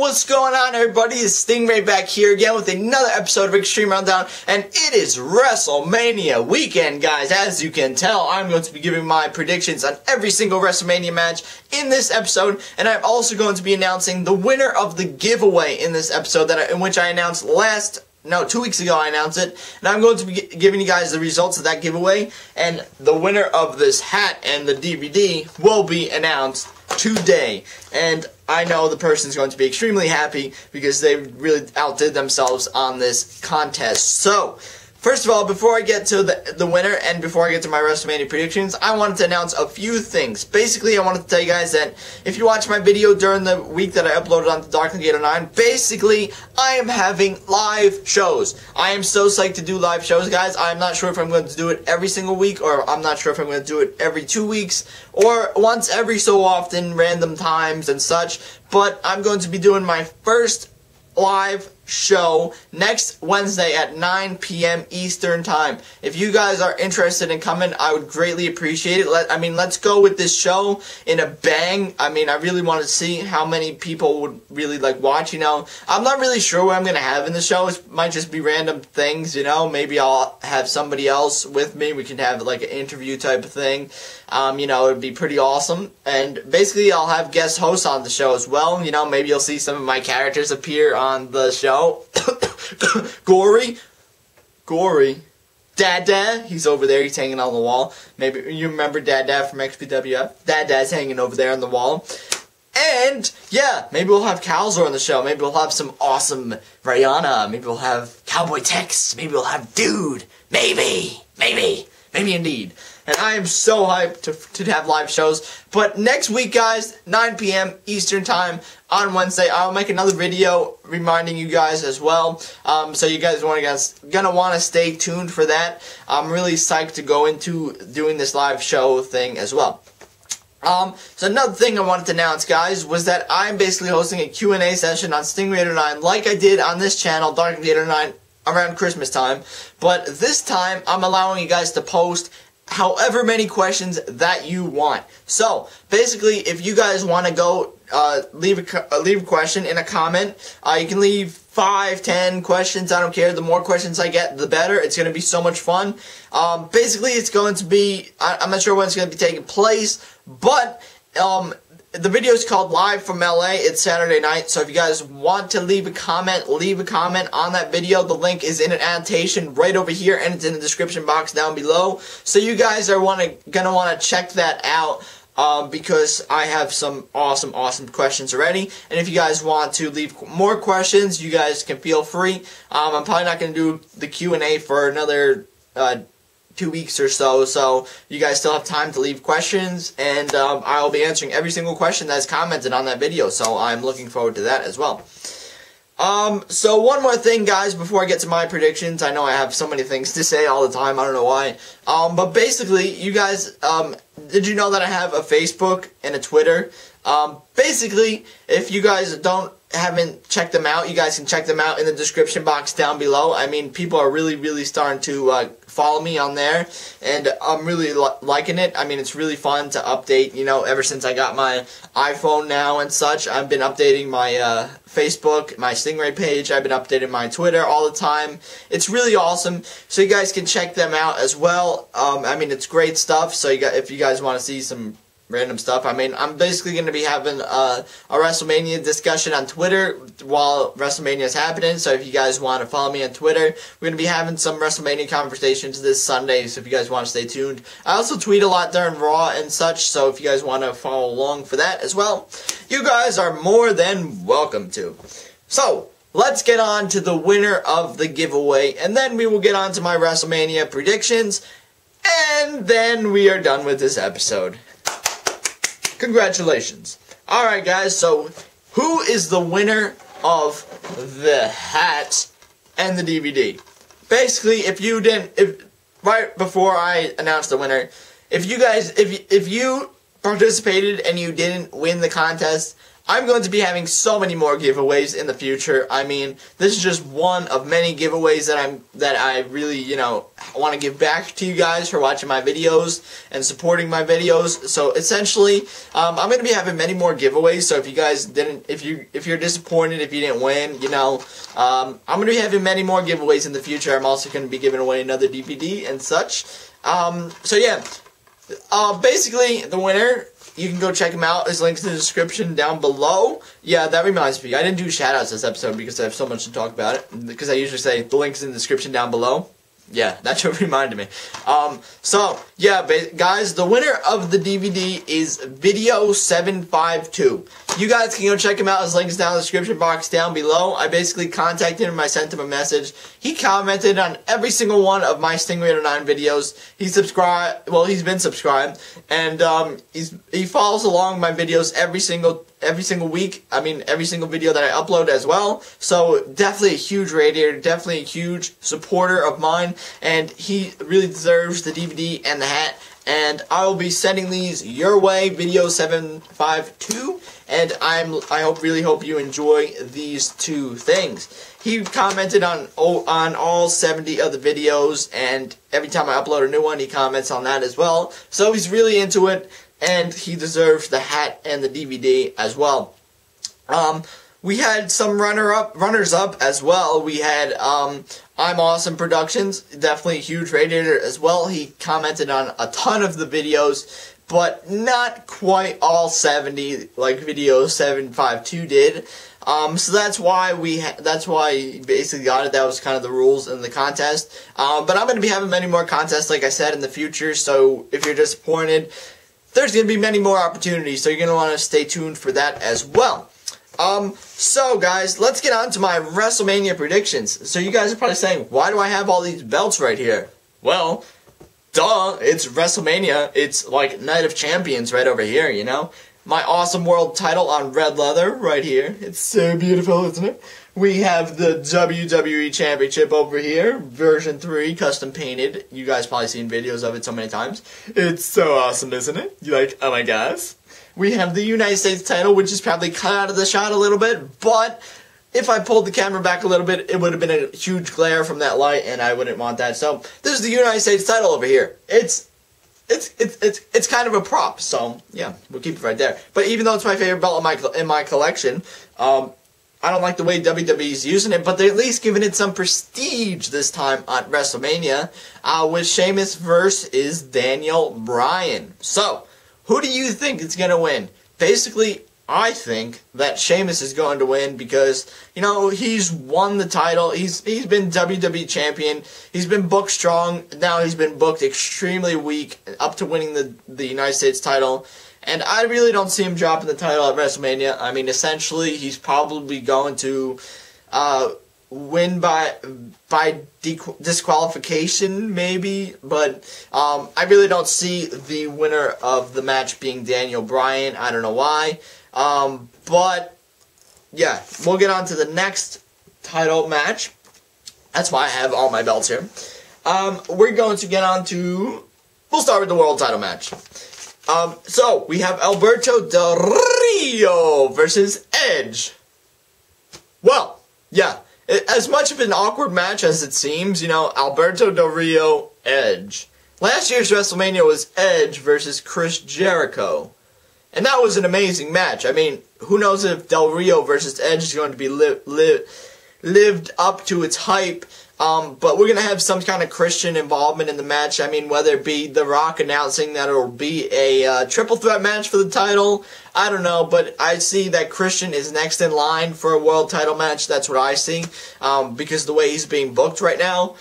what's going on, everybody? It's Stingray back here again with another episode of X-Treme Rundown, and it is Wrestlemania weekend, guys. As you can tell, I'm going to be giving my predictions on every single Wrestlemania match in this episode, and I'm also going to be announcing the winner of the giveaway in this episode, in which I announced 2 weeks ago I announced it, and I'm going to be giving you guys the results of that giveaway, and the winner of this hat and the DVD will be announced today. And I know the person's going to be extremely happy because they really outdid themselves on this contest. So, first of all, before I get to the winner and before I get to my WrestleMania predictions, I wanted to announce a few things. Basically, I wanted to tell you guys that if you watch my video during the week that I uploaded on Darkling809, basically, I am having live shows. I am so psyched to do live shows, guys. I'm not sure if I'm going to do it every single week, or I'm not sure if I'm going to do it every 2 weeks, or once every so often, random times and such, but I'm going to be doing my first live show next Wednesday at 9 p.m. Eastern Time. If you guys are interested in coming, I would greatly appreciate it. Let's go with this show in a bang. I really want to see how many people would really watch, I'm not really sure what I'm going to have in the show. It might just be random things, Maybe I'll have somebody else with me. We can have an interview type of thing. It'd be pretty awesome. And basically, I'll have guest hosts on the show as well. Maybe you'll see some of my characters appear on the show. Gory. Dad, he's over there, he's hanging on the wall. Maybe you remember Dad from XPWF? Dad's hanging over there on the wall. And, yeah, maybe we'll have Calzor on the show. Maybe we'll have some awesome Rihanna. Maybe we'll have Cowboy Tex. Maybe we'll have Dude. Maybe indeed. And I am so hyped to have live shows. But next week, guys, 9 p.m. Eastern Time on Wednesday, I'll make another video reminding you guys as well. So you guys gonna want to stay tuned for that. I'm really psyched to go into doing this live show thing as well. So another thing I wanted to announce, guys, was that I'm basically hosting a Q&A session on Stingray809 like I did on this channel, Darkling809, around Christmas time. But this time, I'm allowing you guys to post however many questions that you want. So, basically, if you guys want to go leave a question in a comment, you can leave 5, 10 questions, I don't care. The more questions I get, the better. It's going to be so much fun. Basically, it's going to be, I'm not sure when it's going to be taking place, but the video is called Live from LA. It's Saturday night, so if you guys want to leave a comment on that video. The link is in an annotation right over here, and it's in the description box down below. So you guys are gonna want to check that out because I have some awesome questions already. And if you guys want to leave more questions, you guys can feel free. I'm probably not gonna do the Q&A for another 2 weeks or so you guys still have time to leave questions, and I'll be answering every single question that's commented on that video, so I'm looking forward to that as well. So one more thing, guys, before I get to my predictions. I know I have so many things to say all the time, I don't know why, but basically, you guys, did you know that I have a Facebook and a Twitter? Basically, if you guys haven't checked them out, you guys can check them out in the description box down below. People are really starting to follow me on there, and I'm really liking it. It's really fun to update, ever since I got my iPhone now and such. I've been updating my Facebook, my Stingray page. I've been updating my Twitter all the time. It's really awesome, so you guys can check them out as well. It's great stuff, so if you guys want to see some random stuff. I'm basically going to be having a WrestleMania discussion on Twitter while WrestleMania is happening, so if you guys want to follow me on Twitter, we're going to be having some WrestleMania conversations this Sunday, so if you guys want to stay tuned. I also tweet a lot during Raw and such, so if you guys want to follow along for that as well, you guys are more than welcome to. So, let's get on to the winner of the giveaway, and then we will get on to my WrestleMania predictions, and then we are done with this episode. Congratulations. Alright, guys, so who is the winner of the hat and the DVD? Basically, right before I announced the winner, if you participated and you didn't win the contest, I'm going to be having so many more giveaways in the future. I mean, this is just one of many giveaways that I really, you know, want to give back to you guys for watching my videos and supporting my videos. So essentially, I'm going to be having many more giveaways. So if you guys didn't, if you're disappointed if you didn't win, you know, I'm going to be having many more giveaways in the future. I'm also going to be giving away another DVD and such. So yeah, basically the winner, you can go check him out. His link's in the description down below. Yeah, that reminds me. I didn't do shoutouts this episode because I have so much to talk about it. Because I usually say the link's in the description down below. Yeah, that should reminded me. So, yeah, guys, the winner of the DVD is Video752. You guys can go check him out. His link is down in the description box down below. I basically contacted him. I sent him a message. He commented on every single one of my Stingray 9 videos. He subscribed. Well, he's been subscribed, and he follows along my videos every single week. I mean, every single video that I upload as well. So definitely a huge radiator, definitely a huge supporter of mine, and he really deserves the DVD and the hat. And I will be sending these your way, Video752, and I really hope you enjoy these two things. He commented on all 70 of the videos, and every time I upload a new one, he comments on that as well. So he's really into it, and he deserves the hat and the DVD as well. We had some runners-up as well. We had I'm Awesome Productions, definitely a huge radiator as well. He commented on a ton of the videos, but not quite all 70 like Video752 did. So that's why he basically got it. That was kind of the rules in the contest. But I'm going to be having many more contests, like I said, in the future. So if you're disappointed, there's going to be many more opportunities. So you're going to want to stay tuned for that as well. So guys, let's get on to my WrestleMania predictions. So you guys are probably saying, why do I have all these belts right here? Well, duh, it's WrestleMania. It's like Night of Champions right over here, you know? My awesome world title on red leather right here. It's so beautiful, isn't it? We have the WWE Championship over here, version 3, custom painted. You guys probably seen videos of it so many times. It's so awesome, isn't it? You're like, oh my gosh. We have the United States title, which is probably cut out of the shot a little bit, but if I pulled the camera back a little bit, it would have been a huge glare from that light, and I wouldn't want that. So this is the United States title over here. It's kind of a prop, so yeah, we'll keep it right there. But even though it's my favorite belt in my collection, I don't like the way WWE's using it, but they're at least giving it some prestige this time at WrestleMania, with Sheamus versus Daniel Bryan. So who do you think is going to win? Basically, I think that Sheamus is going to win because, you know, he's won the title. He's been WWE champion. He's been booked strong. Now he's been booked extremely weak up to winning the United States title. And I really don't see him dropping the title at WrestleMania. I mean, essentially, he's probably going to win by disqualification, maybe, but I really don't see the winner of the match being Daniel Bryan. I don't know why, but yeah, we'll get on to the next title match. That's why I have all my belts here. We're going to get on to, we'll start with the world title match. So we have Alberto Del Rio versus Edge. Well, yeah. As much of an awkward match as it seems, you know, Alberto Del Rio, Edge. Last year's WrestleMania was Edge versus Chris Jericho. And that was an amazing match. I mean, who knows if Del Rio versus Edge is going to be lived up to its hype. But we're going to have some kind of Christian involvement in the match. I mean, whether it be The Rock announcing that it will be a triple threat match for the title, I don't know. But I see that Christian is next in line for a world title match. That's what I see, because the way he's being booked right now.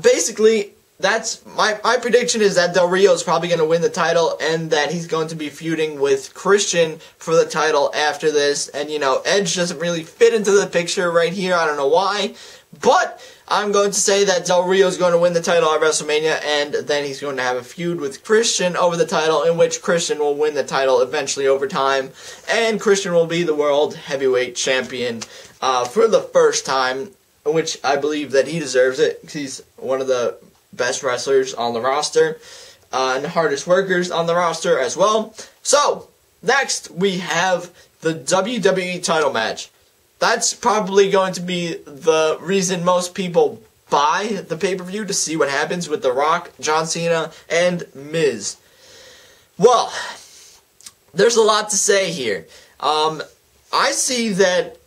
Basically, that's my prediction is that Del Rio is probably going to win the title and that he's going to be feuding with Christian for the title after this. And, you know, Edge doesn't really fit into the picture right here. I don't know why. But I'm going to say that Del Rio is going to win the title at WrestleMania, and then he's going to have a feud with Christian over the title, in which Christian will win the title eventually over time, and Christian will be the World Heavyweight Champion for the first time, which I believe that he deserves it. He's one of the best wrestlers on the roster, and the hardest workers on the roster as well. So, next we have the WWE title match. That's probably going to be the reason most people buy the pay-per-view, to see what happens with The Rock, John Cena, and Miz. Well, there's a lot to say here. I see that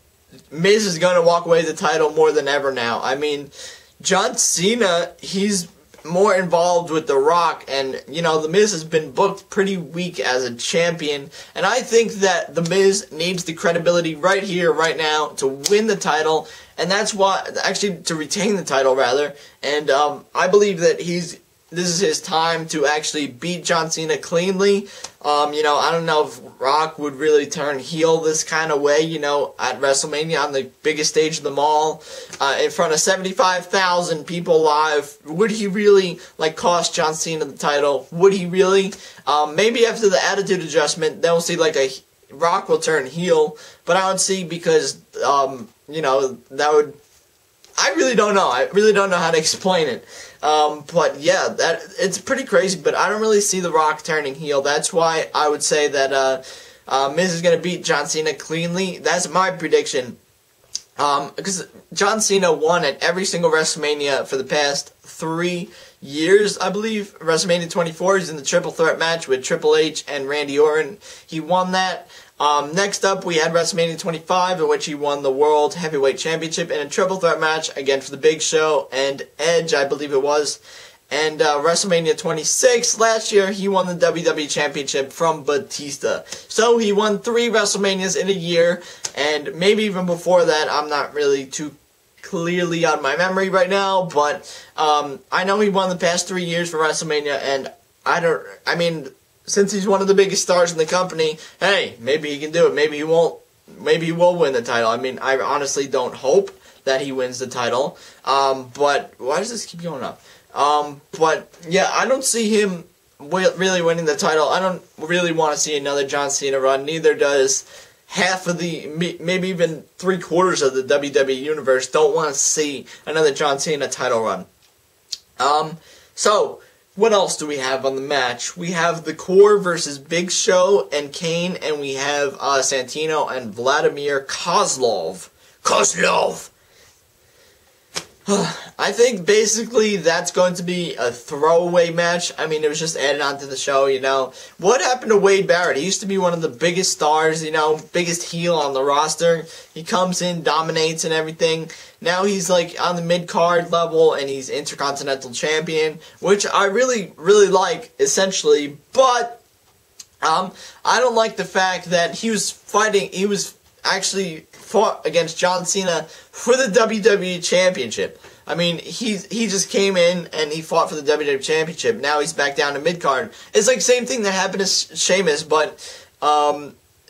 Miz is going to walk away with the title more than ever now. I mean, John Cena, he's more involved with The Rock, and, you know, The Miz has been booked pretty weak as a champion, and I think that The Miz needs the credibility right here, right now, to win the title, and that's why, actually, to retain the title, rather, and I believe that this is his time to actually beat John Cena cleanly. You know, I don't know if Rock would really turn heel this kind of way, you know, at WrestleMania on the biggest stage of them all, in front of 75,000 people live. Would he really, like, cost John Cena the title? Would he really? Maybe after the attitude adjustment, then we'll see, like, Rock will turn heel, but I don't see, because, you know, that would... I really don't know. I really don't know how to explain it. But yeah, it's pretty crazy, but I don't really see The Rock turning heel. That's why I would say that Miz is going to beat John Cena cleanly. That's my prediction. Because John Cena won at every single WrestleMania for the past 3 years, I believe. WrestleMania 24, he's in the triple threat match with Triple H and Randy Orton. He won that. Next up, we had WrestleMania 25, in which he won the World Heavyweight Championship in a triple threat match, again for the Big Show and Edge, I believe it was. And WrestleMania 26, last year, he won the WWE Championship from Batista. So he won 3 WrestleManias in a year, and maybe even before that. I'm not really too clearly on my memory right now, but I know he won the past 3 years for WrestleMania, and I mean, since he's one of the biggest stars in the company, hey, maybe he can do it. Maybe he won't. Maybe he will win the title. I mean, I honestly don't hope that he wins the title. But why does this keep going up? But yeah, I don't see him really winning the title. I don't really want to see another John Cena run. Neither does half of the, maybe even 3/4 of the WWE universe don't want to see another John Cena title run. So, what else do we have on the match? We have the Core versus Big Show and Kane, and we have Santino and Vladimir Kozlov. I think basically that's going to be a throwaway match. I mean, it was just added onto the show, you know. What happened to Wade Barrett? He used to be one of the biggest stars, you know, biggest heel on the roster. He comes in, dominates and everything. Now he's like on the mid-card level and he's Intercontinental Champion, which I really, really like, essentially. But I don't like the fact that he was actually fought against John Cena for the WWE Championship. I mean, he just came in and he fought for the WWE Championship. Now he's back down to mid-card. It's like same thing that happened to Sheamus, but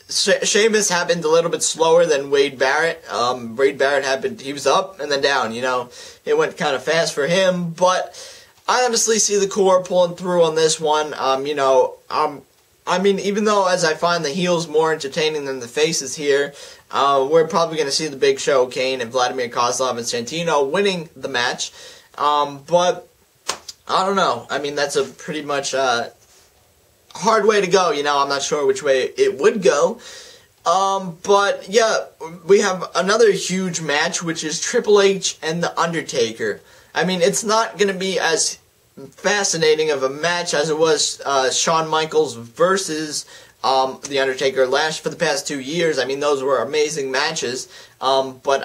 Sheamus happened a little bit slower than Wade Barrett. Wade Barrett he was up and then down, you know. It went kind of fast for him, but I honestly see the Core pulling through on this one. You know, I mean, even though as I find the heels more entertaining than the faces here, we're probably going to see the Big Show, Kane, and Vladimir Kozlov and Santino winning the match. But I don't know. I mean, that's a pretty much hard way to go. You know, I'm not sure which way it would go. But yeah, we have another huge match, which is Triple H and The Undertaker. I mean, it's not going to be as fascinating of a match as it was Shawn Michaels versus The Undertaker for the past 2 years. I mean, those were amazing matches. But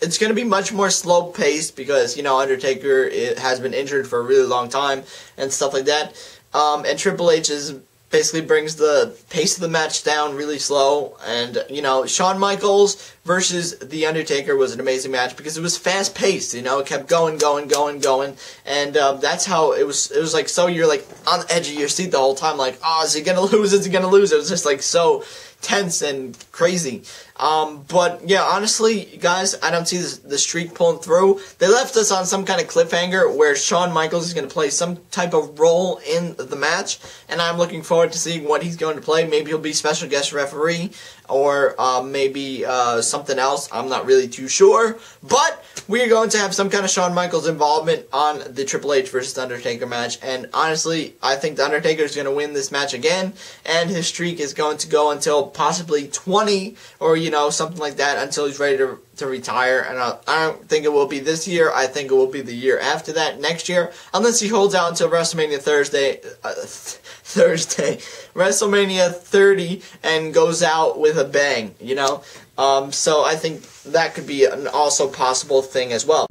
it's going to be much more slow paced because, you know, Undertaker has been injured for a really long time and stuff like that. And Triple H basically brings the pace of the match down really slow. And, you know, Shawn Michaels versus The Undertaker was an amazing match because it was fast paced, you know, it kept going. And that's how it was like, so you're like on the edge of your seat the whole time, like, oh, is he gonna lose? Is he gonna lose? It was just like so tense and crazy. But yeah, honestly, guys, I don't see the streak pulling through. They left us on some kind of cliffhanger where Shawn Michaels is going to play some type of role in the match, and I'm looking forward to seeing what he's going to play. Maybe he'll be special guest referee, or maybe something else. I'm not really too sure, but we're going to have some kind of Shawn Michaels involvement on the Triple H versus Undertaker match, and honestly, I think the Undertaker is going to win this match again, and his streak is going to go until possibly 20, or something like that, until he's ready to retire. And I don't think it will be this year. I think it will be the year after that, next year, unless he holds out until WrestleMania WrestleMania 30, and goes out with a bang, So I think that could be an also possible thing as well.